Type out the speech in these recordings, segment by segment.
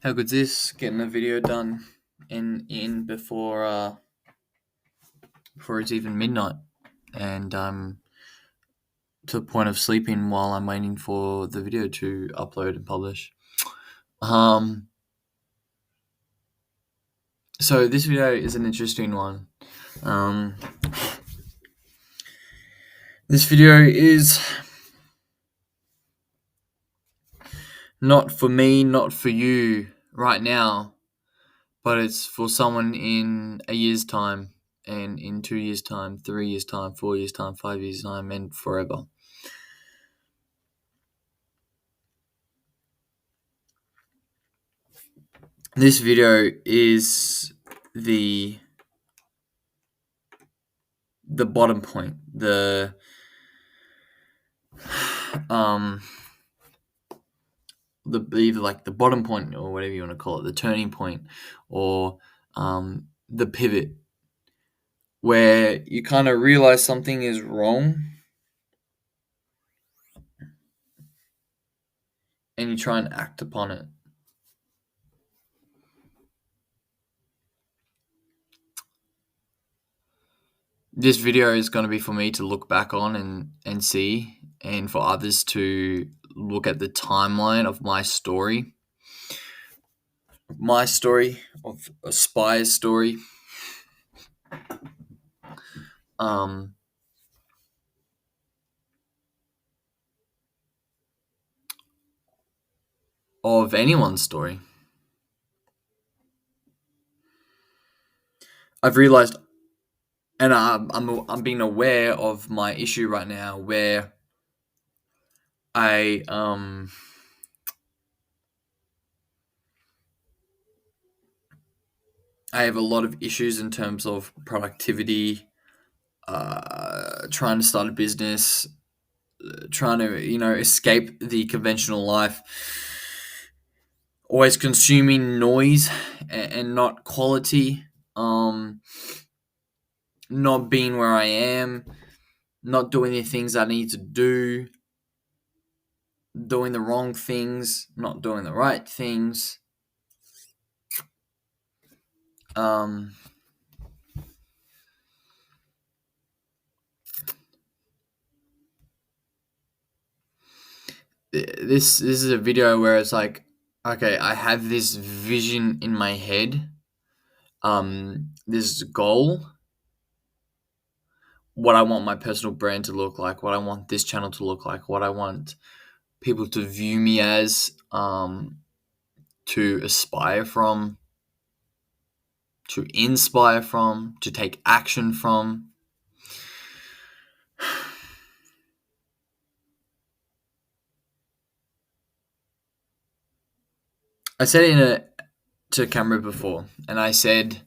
How good's this? Getting a video done in before it's even midnight, and to the point of sleeping while I'm waiting for the video to upload and publish. Um, so this video is an interesting one. Um, this video is not for me, not for you right now, but it's for someone in a year's time, and in 2 years' time, 3 years' time, 4 years' time, 5 years' time, and forever. This video is the the bottom point, um the either like the bottom point or whatever you want to call it, the turning point, or the pivot, where you kind of realize something is wrong and you try and act upon it. This video is going to be for me to look back on and see, and for others to look at the timeline of my story, of Aspire's story, um, of anyone's story. I've realized, and I'm being aware of my issue right now, where I I have a lot of issues in terms of productivity, trying to start a business, trying to escape the conventional life, always consuming noise and not quality, not being where I am, not doing the things I need to do, doing the wrong things, not doing the right things. Um, this is a video where it's like, okay, I have this vision in my head, this goal, what I want my personal brand to look like, what I want this channel to look like, what I want people to view me as, to aspire from, to inspire from, to take action from. I said it to camera before, and I said,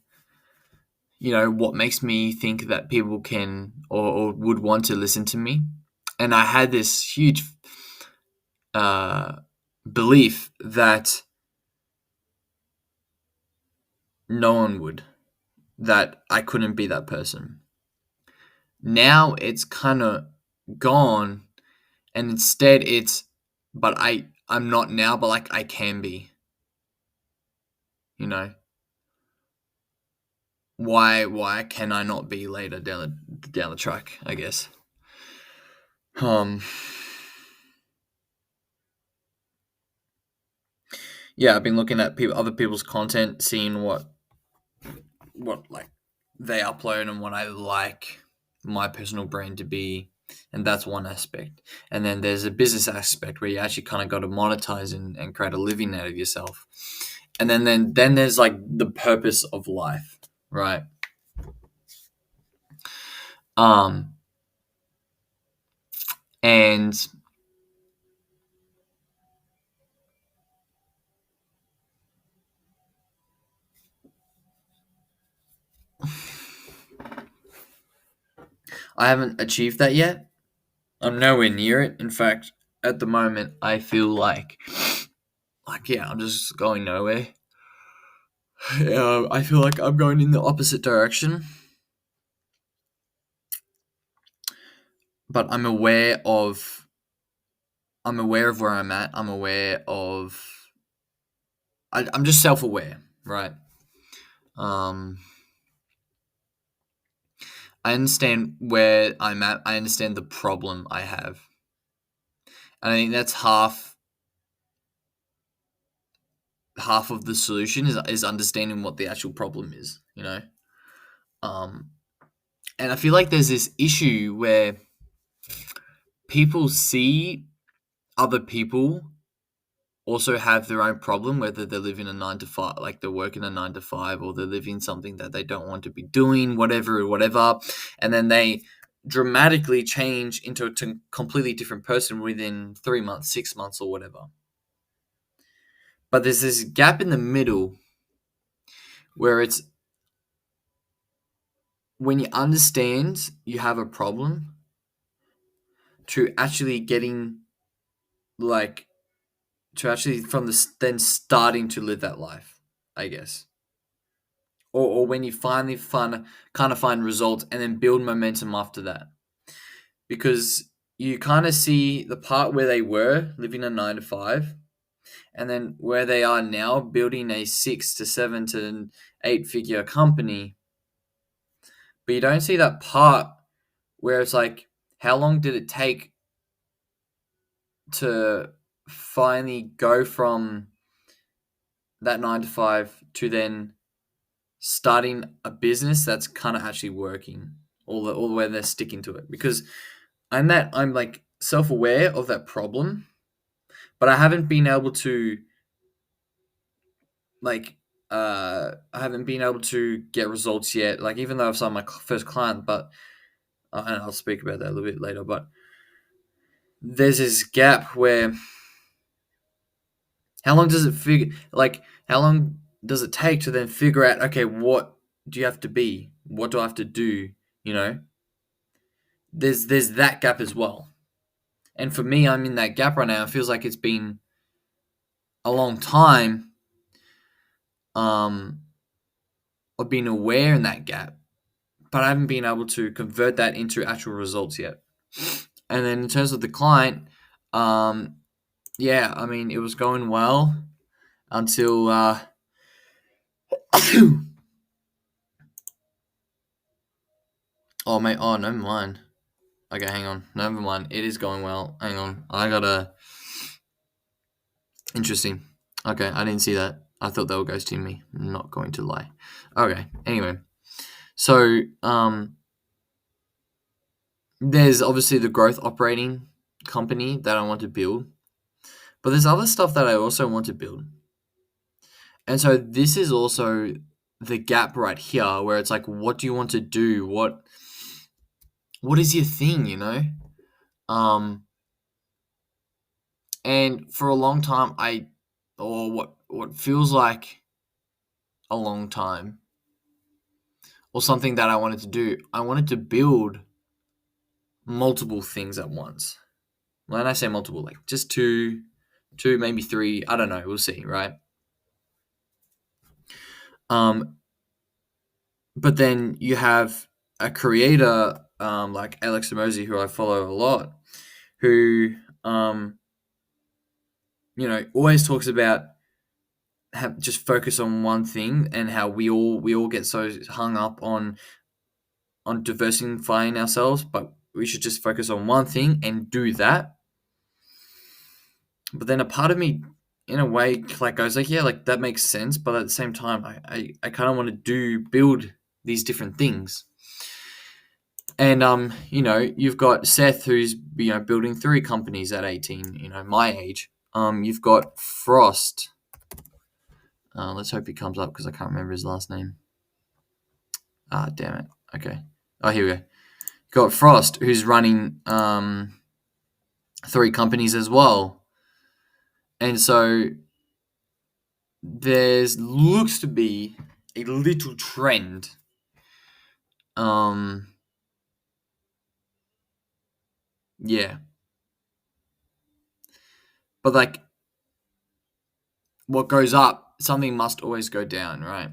what makes me think that people can or would want to listen to me. And I had this huge belief that no one would, that I couldn't be that person. Now it's kind of gone, and instead it's, but I'm not now, but like I can be. Why can I not be later down the track, I guess. Yeah, I've been looking at other people's content, seeing what like they upload and what I like my personal brand to be, and that's one aspect. And then there's a business aspect where you actually kind of got to monetize and create a living out of yourself. And then there's like the purpose of life, right? And I haven't achieved that yet. I'm nowhere near it. In fact, at the moment, I feel like yeah, I'm just going nowhere. I feel like I'm going in the opposite direction. But I'm aware of where I'm at. I'm aware of I'm just self-aware, right? Um, I understand where I'm at. I understand the problem I have. And I think that's half of the solution is understanding what the actual problem is, you know? Um, and I feel like there's this issue where people see other people also have their own problem, whether they're living a 9 to 5, like they're working a 9 to 5, or they're living something that they don't want to be doing, whatever. And then they dramatically change into a completely different person within 3 months, 6 months, or whatever. But there's this gap in the middle where it's when you understand you have a problem to actually getting like to actually from the then starting to live that life, I guess. Or when you finally kind of find results and then build momentum after that. Because you kind of see the part where they were living a 9 to 5 and then where they are now building a 6 to 7 to 8 figure company. But you don't see that part where it's like, how long did it take to finally go from that 9 to 5 to then starting a business that's kind of actually working all the way they're sticking to it? Because I'm like self-aware of that problem, but I haven't been able to like I haven't been able to get results yet. Like even though I've signed my first client, but and I'll speak about that a little bit later. But there's this gap where how long does it take to then figure out, okay, what do you have to be? What do I have to do? You know, there's that gap as well. And for me, I'm in that gap right now. It feels like it's been a long time. Of being aware in that gap, but I haven't been able to convert that into actual results yet. And then in terms of the client, yeah, I mean, it was going well until oh mate, oh never mind. Okay, hang on, never mind. It is going well. Hang on, I gotta. Interesting. Okay, I didn't see that. I thought they were ghosting me. I'm not going to lie. Okay. Anyway, so there's obviously the growth operating company that I want to build, but there's other stuff that I also want to build. And so this is also the gap right here where it's like, what do you want to do? What is your thing, you know? And for a long time or what feels like a long time, or something that I wanted to do, I wanted to build multiple things at once. When I say multiple, like just two, maybe three, I don't know, we'll see, right? But then you have a creator like Alex Hormozi, who I follow a lot, who always talks about just focus on one thing, and how we all get so hung up on diversifying ourselves, but we should just focus on one thing and do that. But then a part of me, in a way, like goes like, yeah, like that makes sense, but at the same time, I kind of want to build these different things. And you've got Seth, who's building 3 companies at 18, my age. You've got Frost. Let's hope he comes up because I can't remember his last name. Ah, damn it. Okay. Oh, here we go. Got Frost, who's running 3 companies as well. And so there's looks to be a little trend. Yeah. But like, what goes up, something must always go down, right?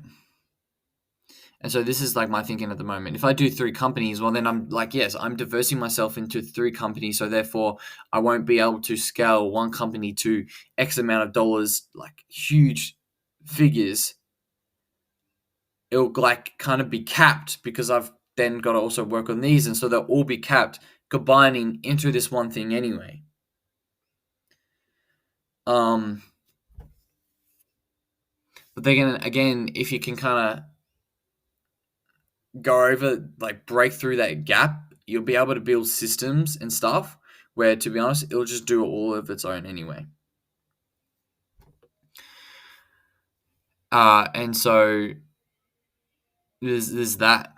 And so this is like my thinking at the moment. If I do 3 companies, well, then I'm like, yes, I'm diversifying myself into 3 companies. So therefore, I won't be able to scale one company to X amount of dollars, like huge figures, it'll like kind of be capped because I've then got to also work on these, and so they'll all be capped, combining into this one thing anyway. But then again, if you can kind of go over, like break through that gap, you'll be able to build systems and stuff where, to be honest, it'll just do it all of its own anyway. And so there's that,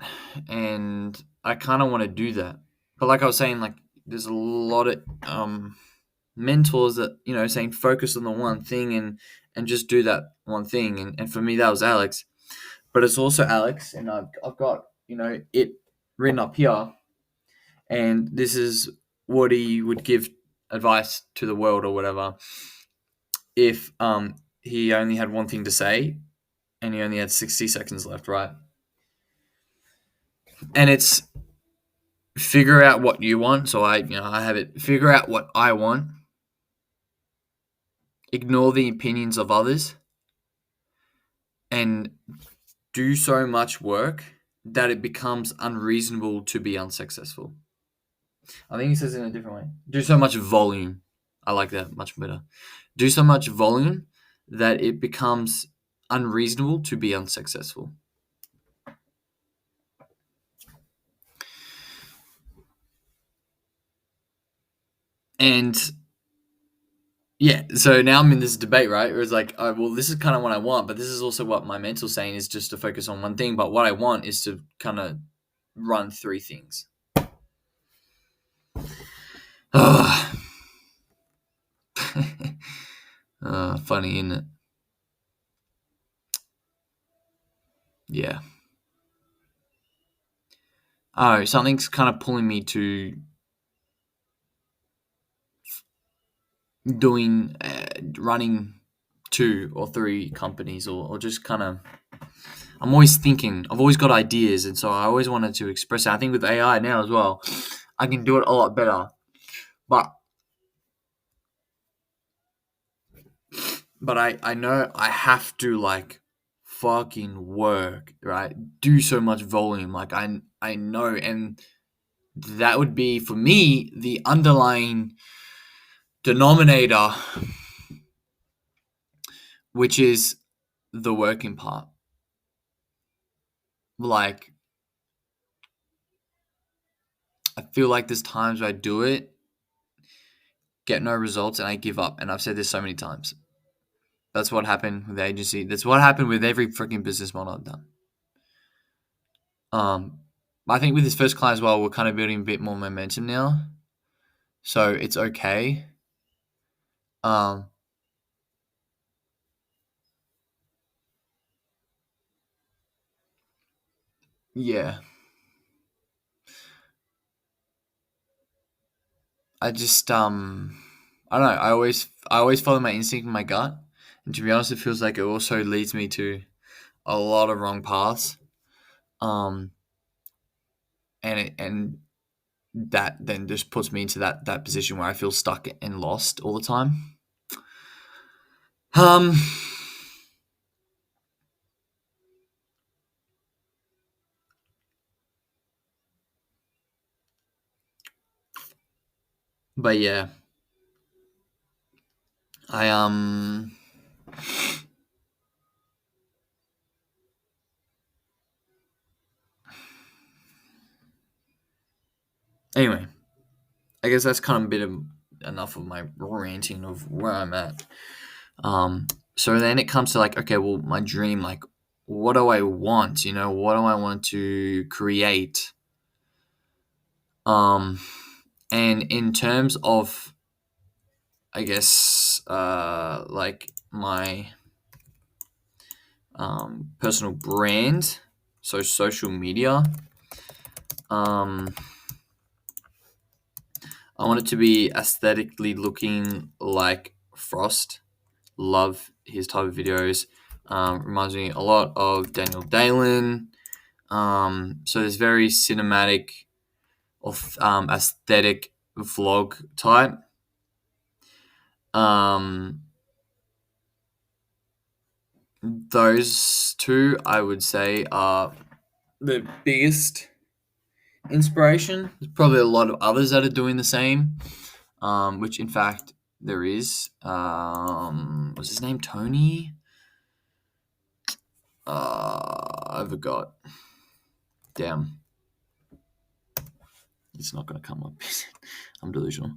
and I kind of want to do that. But like I was saying, like there's a lot of mentors that saying focus on the one thing and just do that one thing. And for me, that was Alex. But it's also Alex, and I've got it written up here, and this is what he would give advice to the world or whatever if he only had one thing to say and he only had 60 seconds left, right? And it's figure out what you want. So I have it, figure out what I want, ignore the opinions of others, and do so much work that it becomes unreasonable to be unsuccessful. I think he says it in a different way. Do so much volume. I like that much better. Do so much volume that it becomes unreasonable to be unsuccessful. And yeah, so now I'm in this debate, right? Where it's like, oh, well, this is kind of what I want, but this is also what my mental's saying is just to focus on one thing. But what I want is to kind of run three things. Funny, isn't it? Yeah. Oh, something's kind of pulling me to doing, running 2 or 3 companies, or just kind of. I'm always thinking. I've always got ideas, and so I always wanted to express it. I think with AI now as well, I can do it a lot better. But I know I have to like fucking work, right? Do so much volume, like I know, and that would be for me the underlying denominator, which is the working part. Like I feel like there's times where I do it, get no results, and I give up. And I've said this so many times. That's what happened with the agency. That's what happened with every freaking business model I've done. I think with this first client as well, we're kind of building a bit more momentum now, so it's okay. Um, yeah, I just I don't know. I always follow my instinct and my gut, and to be honest, it feels like it also leads me to a lot of wrong paths. Um, and that then just puts me into that position where I feel stuck and lost all the time. Um, but yeah, I anyway, I guess that's kind of a bit of enough of my ranting of where I'm at. So then it comes to like, okay, well, my dream, like, what do I want? What do I want to create? Um, and in terms of, I guess, like my personal brand, so social media, I want it to be aesthetically looking like Frost. Love his type of videos. Reminds me a lot of Daniel Dalen. So there's very cinematic of aesthetic vlog type. Um, those two, I would say, are the biggest inspiration. There's probably a lot of others that are doing the same, which in fact there is. Was his name Tony? I forgot. Damn, it's not gonna come up. I'm delusional.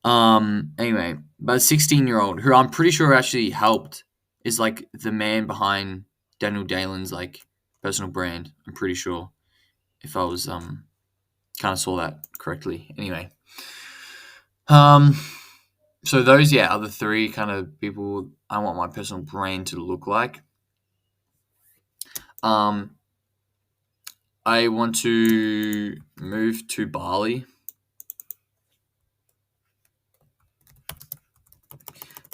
Anyway, but a 16-year-old who I'm pretty sure actually helped is like the man behind Daniel Dalen's like personal brand. I'm pretty sure if I was kind of saw that correctly. Anyway, so those are the three kind of people I want my personal brand to look like. I want to move to Bali.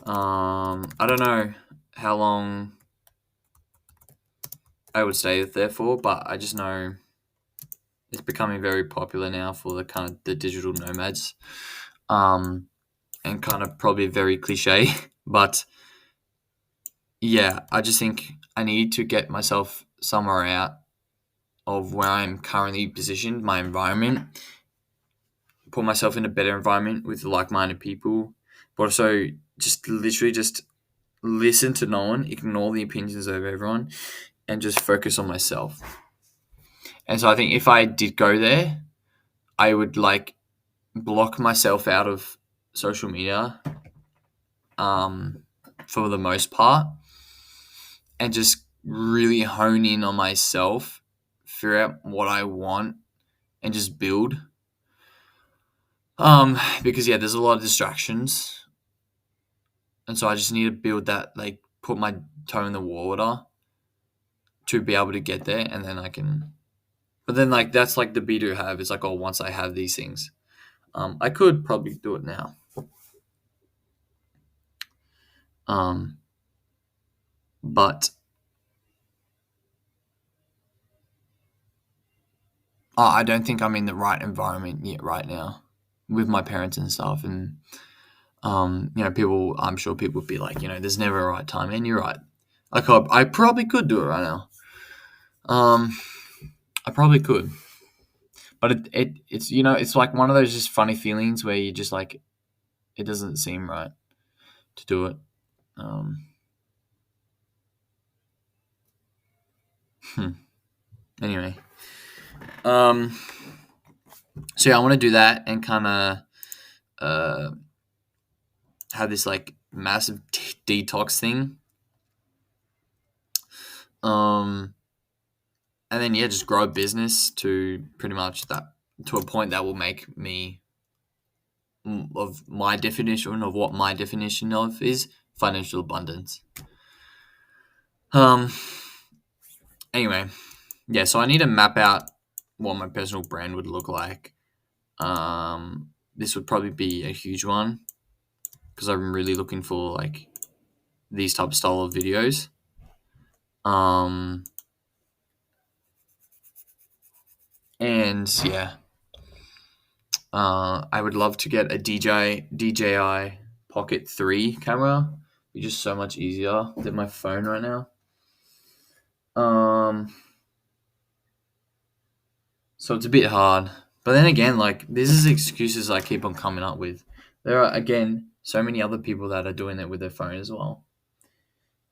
I don't know how long I would stay there for, but I just know it's becoming very popular now for the kind of the digital nomads. And kind of probably very cliche, but yeah, I just think I need to get myself somewhere out of where I'm currently positioned, my environment, put myself in a better environment with like-minded people, but also just literally just listen to no one, ignore the opinions of everyone, and just focus on myself. And so I think if I did go there, I would like block myself out of social media for the most part and just really hone in on myself, figure out what I want, and just build. Because there's a lot of distractions, and so I just need to build that, like, put my toe in the water to be able to get there, and then I can. But then, like, that's like the be to have. It's like, oh, once I have these things, I could probably do it now. But I don't think I'm in the right environment yet right now with my parents and stuff. And, I'm sure people would be like, there's never a right time. And you're right. I probably could do it right now. I probably could. But it's, it's like one of those just funny feelings where you just like, it doesn't seem right to do it. Anyway. So I want to do that and kind of have this like massive detox thing. And then just grow a business to pretty much that, to a point that will make me of my definition of what my definition of is financial abundance. Anyway, so I need to map out what my personal brand would look like. This would probably be a huge one because I'm really looking for like these type of style of videos. And I would love to get a DJI Pocket 3 camera. It'd be just so much easier than my phone right now. So it's a bit hard. But then again, like, this is excuses I keep on coming up with. There are, again, so many other people that are doing it with their phone as well.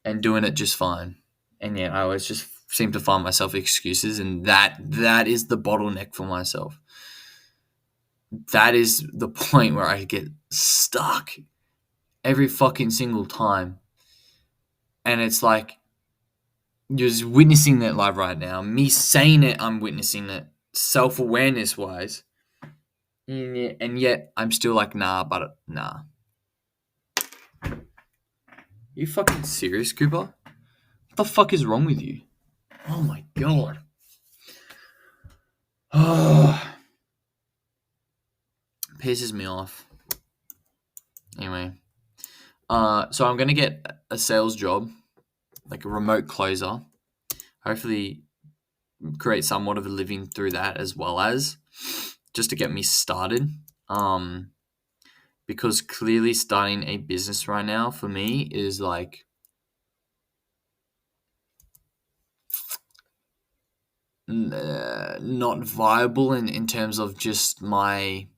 And doing it just fine. And I always just seem to find myself excuses, and that is the bottleneck for myself. That is the point where I get stuck every fucking single time. And it's like, you're just witnessing that live right now. Me saying it, I'm witnessing it self-awareness wise. And yet I'm still like, nah. You fucking serious, Cooper? What the fuck is wrong with you? Oh my god. Pisses me off. Anyway. So I'm gonna get a sales job, like a remote closer. Hopefully create somewhat of a living through that, as well as just to get me started. Because clearly starting a business right now for me is like not viable in terms of just my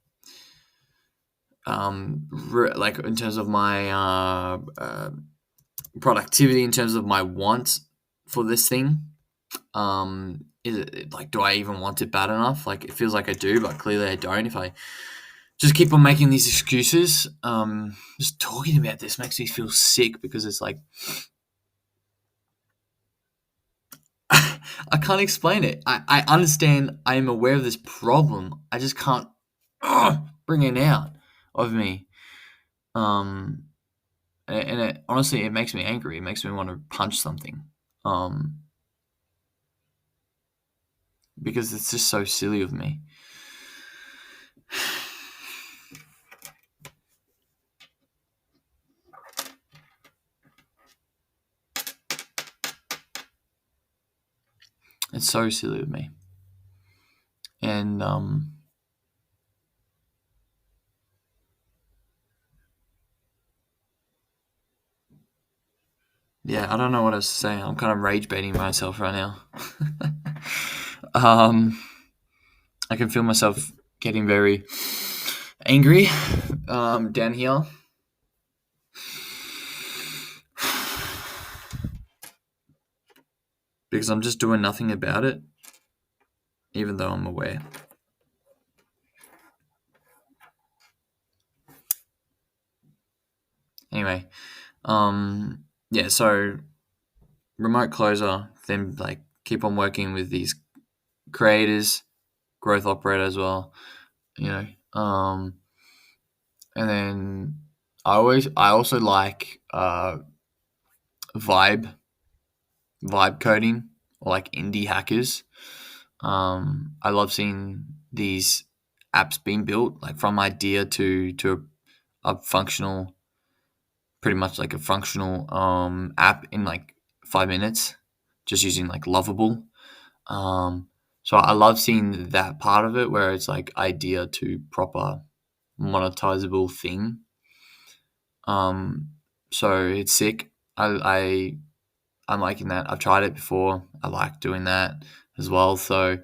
like in terms of my productivity, in terms of my want for this thing. Is it like, do I even want it bad enough? Like, it feels like I do, but clearly I don't. If I just keep on making these excuses, just talking about this makes me feel sick, because it's like I can't explain it. I understand. I am aware of this problem. I just can't bring it out of me. Um, and it, honestly, it makes me angry. It makes me want to punch something. Um, because it's just so silly of me. It's so silly of me. And yeah, I don't know what else to say. I'm kind of rage baiting myself right now. I can feel myself getting very angry down here. Because I'm just doing nothing about it, even though I'm aware. Anyway, yeah, so remote closer, then like keep on working with these creators, growth operator as well, you know. And then I also like vibe coding, or like indie hackers. I love seeing these apps being built, like from idea to a functional, pretty much like a functional app in like 5 minutes, just using like Lovable. Um, so I love seeing that part of it, where it's like idea to proper monetizable thing. So it's sick. I'm liking that. I've tried it before. I like doing that as well. So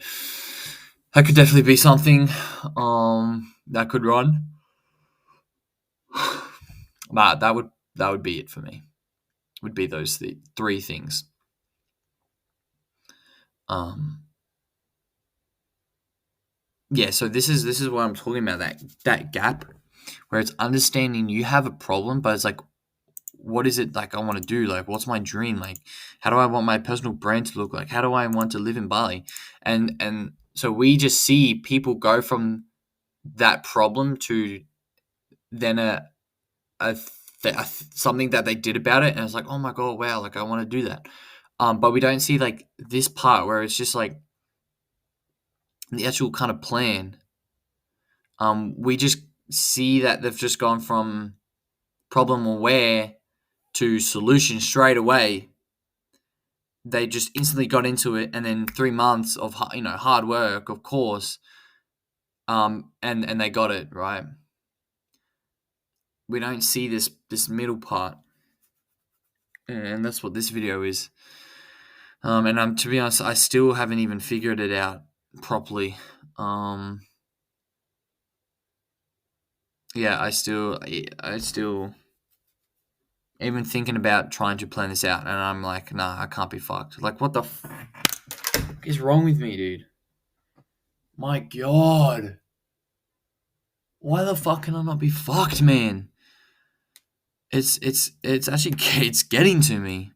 that could definitely be something that could run. But that would be it for me. Would be those three things. Um, yeah. So this is what I'm talking about, that gap, where it's understanding you have a problem, but it's like, what is it like I want to do? Like, what's my dream? Like, how do I want my personal brand to look like? How do I want to live in Bali? And so we just see people go from that problem to then something that they did about it, and it's like, oh my god, wow, like I want to do that. But we don't see like this part where it's just like the actual kind of plan. We just see that they've just gone from problem aware to solution straight away. They just instantly got into it, and then 3 months of hard work, of course, and they got it right. We don't see this middle part, and that's what this video is. And I'm, to be honest, I still haven't even figured it out properly. Yeah, I still even thinking about trying to plan this out, and I'm like, nah, I can't be fucked. Like, what the fuck is wrong with me, dude? My god. Why the fuck can I not be fucked, man? It's actually it's getting to me.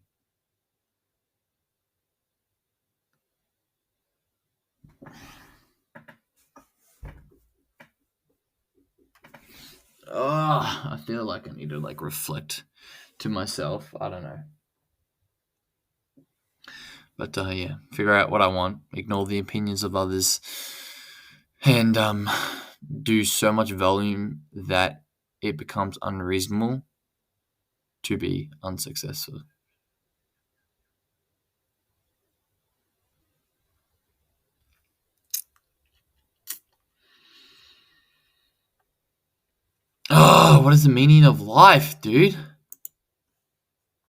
I feel like I need to like reflect to myself. I don't know. But yeah, figure out what I want, ignore the opinions of others, and do so much volume that it becomes unreasonable to be unsuccessful. Oh, what is the meaning of life, dude?